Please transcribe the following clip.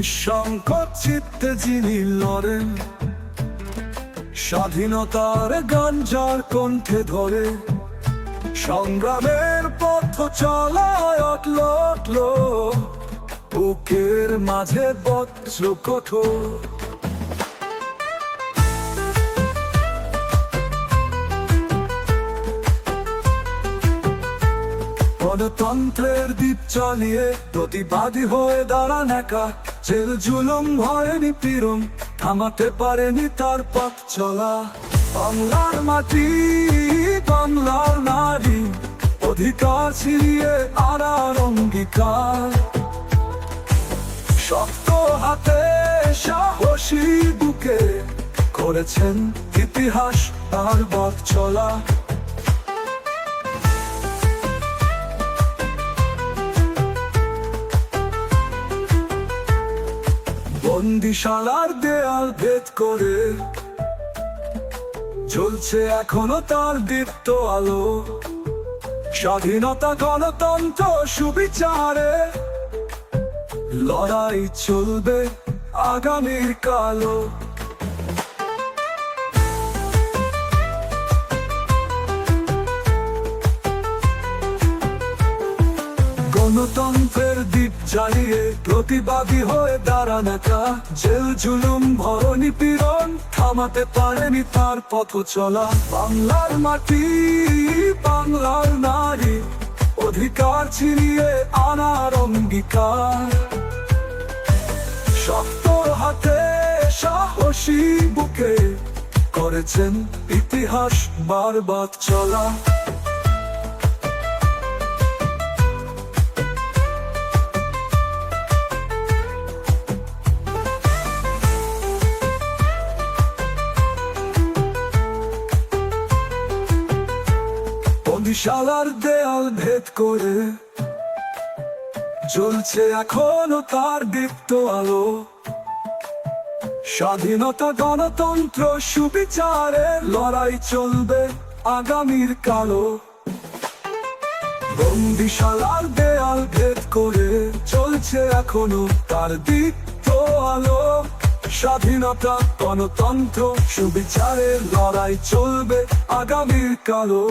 নিঃসংকোচ চিত্তে যিনি লড়েন, স্বাধীনতার গান যার কণ্ঠে ধরে, সংগ্রামের পথ চলায় অটল অটল, বুকের মাঝে বজ্র কঠোর। গণতন্ত্রের দ্বীপ চালিয়ে প্রতিবাদী হয়ে দাঁড়ান একা, জেল জুলুম ভয়ে নিপীড়ন থামাতে পারেনি তার পথ চলা। বাংলার মাটি, বাংলার নারী, অধিকার ছিনিয়ে আনার অঙ্গীকার। শক্ত হাতে সাহসী বুকে করেছেন ইতিহাস আর পথ চলা। বন্দিশালার দেয়াল ভেদ করে জ্বলছে এখনো তার দীপ্ত আলো। স্বাধীনতা, গণতন্ত্র, সুবিচারে লড়াই চলবে আগামীর কালো। গণতন্ত্রের দ্বীপ জ্বালিয়ে প্রতিবাদী হয়ে দাঁড়ান একা, জেল জুলুম ভরা নিপীড়ন থামাতে পারেনি তার পথ চলা। বাংলার মাটি, বাংলার নারী, অধিকার ছিনিয়ে আনার অঙ্গীকার। শক্ত হাতে সাহসী বুকে করেছেন ইতিহাস বারবার চলা। বন্দিশালার দেয়াল ভেদ করে জ্বলছে এখনো তার দীপ্ত আলো। স্বাধীনতা, গণতন্ত্র, সুবিচারে লড়াই চলবে আগামীর কালো। বন্দিশালার দেয়াল ভেদ করে চলছে এখনো তার দীপ্ত আলো। স্বাধীনতা, গণতন্ত্র, সুবিচারে লড়াই চলবে আগামীর কালো।